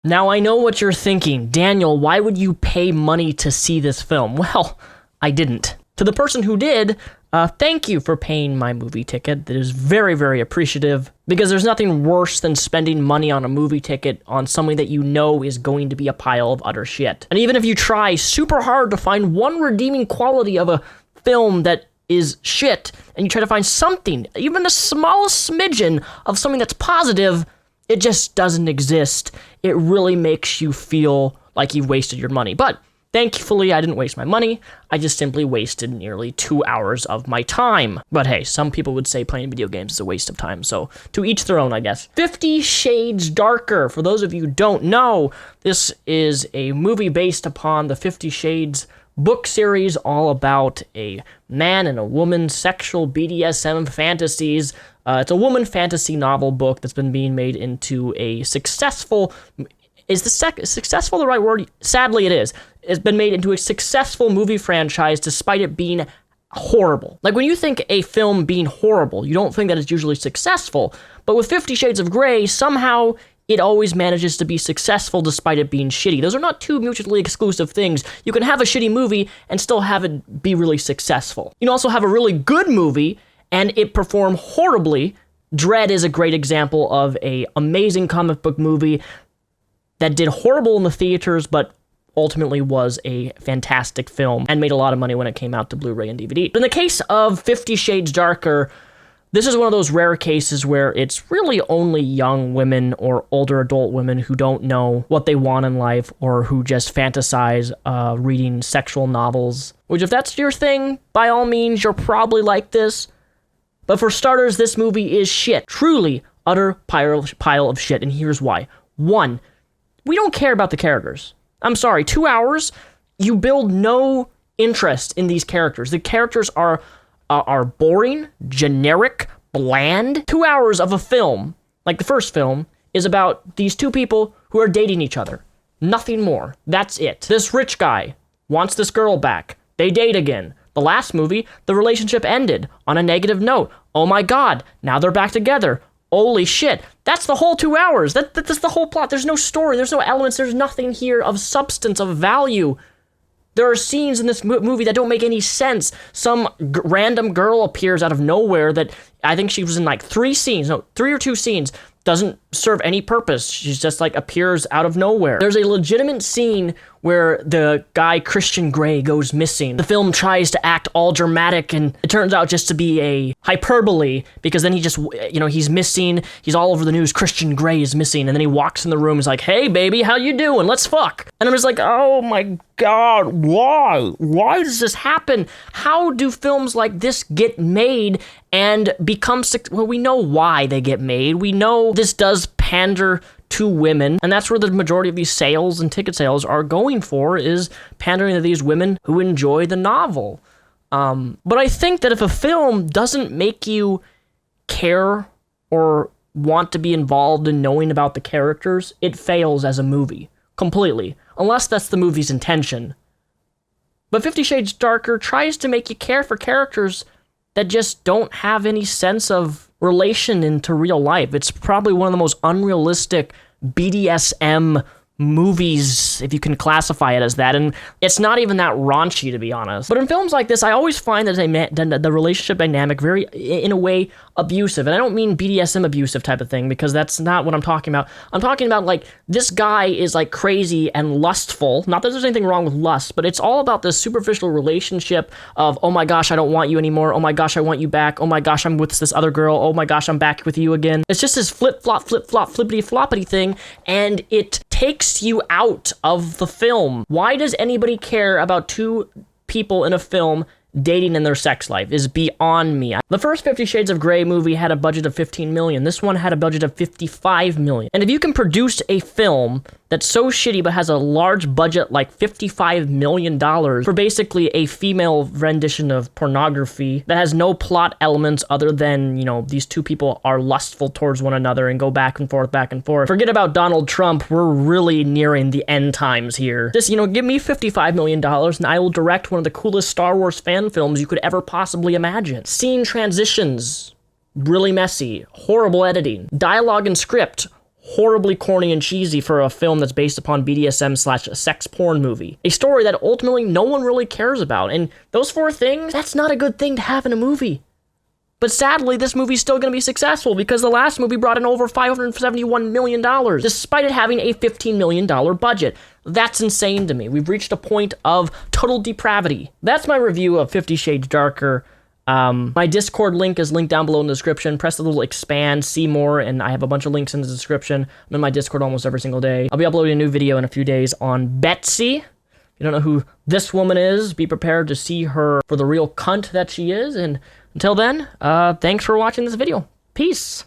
Now I know what you're thinking. Daniel, why would you pay money to see this film? Well, I didn't. To the person who did, thank you for paying my movie ticket. That is very, very appreciative, because there's nothing worse than spending money on a movie ticket on something that you know is going to be a pile of utter shit. And even if you try super hard to find one redeeming quality of a film that is shit, and you try to find something, even the smallest smidgen of something that's positive, it just doesn't exist. It really makes you feel like you've wasted your money. But thankfully, I didn't waste my money. I just simply wasted nearly 2 hours of my time. But hey, some people would say playing video games is a waste of time, so to each their own, I guess. 50 Shades Darker. For those of you who don't know, this is a movie based upon the 50 Shades book series, all about a man and a woman's sexual BDSM fantasies. It's a woman fantasy novel book that's been being made into a successful... Is successful the right word? Sadly, it is. It's been made into a successful movie franchise despite it being horrible. Like, when you think a film being horrible, you don't think that it's usually successful. But with 50 Shades of Grey, somehow it always manages to be successful despite it being shitty. Those are not two mutually exclusive things. You can have a shitty movie and still have it be really successful. You can also have a really good movie and it perform horribly. Dread is a great example of an amazing comic book movie that did horrible in the theaters, but ultimately was a fantastic film and made a lot of money when it came out to Blu-ray and DVD. But in the case of 50 Shades Darker, this is one of those rare cases where it's really only young women or older adult women who don't know what they want in life, or who just fantasize reading sexual novels. Which, if that's your thing, by all means, you're probably like this. But for starters, this movie is shit. Truly, utter pile of shit, and here's why. 1, we don't care about the characters. I'm sorry, 2 hours, you build no interest in these characters. The characters are boring, generic, bland. 2 hours of a film, like the first film, is about these two people who are dating each other. Nothing more. That's it. This rich guy wants this girl back. They date again. The last movie, the relationship ended on a negative note. Oh my god, now they're back together. Holy shit. That's the whole 2 hours. That's the whole plot. There's no story. There's no elements. There's nothing here of substance, of value. There are scenes in this movie that don't make any sense. Some random girl appears out of nowhere that I think she was in like 3 or 2 scenes. Doesn't serve any purpose. She's just like appears out of nowhere. There's a legitimate scene where the guy Christian Grey goes missing. The film tries to act all dramatic, and it turns out just to be a hyperbole, because then he just, he's missing. He's all over the news. Christian Grey is missing. And then he walks in the room. He's like, hey, baby, how you doing? Let's fuck. And I'm just like, oh my God, why? Why does this happen? How do films like this get made and become, well, we know why they get made. We know this does pander to women, and that's where the majority of these sales and ticket sales are going for, is pandering to these women who enjoy the novel. But I think that if a film doesn't make you care or want to be involved in knowing about the characters, it fails as a movie, completely, unless that's the movie's intention. But 50 Shades Darker tries to make you care for characters that just don't have any sense of relation into real life. It's probably one of the most unrealistic BDSM movies, if you can classify it as that, and it's not even that raunchy, to be honest. But in films like this, I always find that the relationship dynamic very, in a way, abusive. And I don't mean BDSM abusive type of thing, because that's not what I'm talking about. I'm talking about, like, this guy is, like, crazy and lustful. Not that there's anything wrong with lust, but it's all about this superficial relationship of, oh my gosh, I don't want you anymore. Oh my gosh, I want you back. Oh my gosh, I'm with this other girl. Oh my gosh, I'm back with you again. It's just this flip-flop, flippity-floppity thing, and it takes you out of the film. Why does anybody care about two people in a film dating in their sex life is beyond me. The first 50 Shades of Grey movie had a budget of $15 million. This one had a budget of $55 million. And if you can produce a film that's so shitty but has a large budget like $55 million for basically a female rendition of pornography that has no plot elements other than, these two people are lustful towards one another and go back and forth. Forget about Donald Trump. We're really nearing the end times here. Just, give me $55 million and I will direct one of the coolest Star Wars fan films you could ever possibly imagine. Scene transitions, really messy, horrible editing. Dialogue and script, horribly corny and cheesy for a film that's based upon BDSM/sex porn movie. A story that ultimately no one really cares about. And those four things, that's not a good thing to have in a movie. But sadly, this movie's still going to be successful because the last movie brought in over $571 million, despite it having a $15 million budget. That's insane to me. We've reached a point of total depravity. That's my review of 50 Shades Darker. My Discord link is linked down below in the description. Press the little expand, see more, and I have a bunch of links in the description. I'm in my Discord almost every single day. I'll be uploading a new video in a few days on Betsy. If you don't know who this woman is, be prepared to see her for the real cunt that she is. And until then, thanks for watching this video. Peace.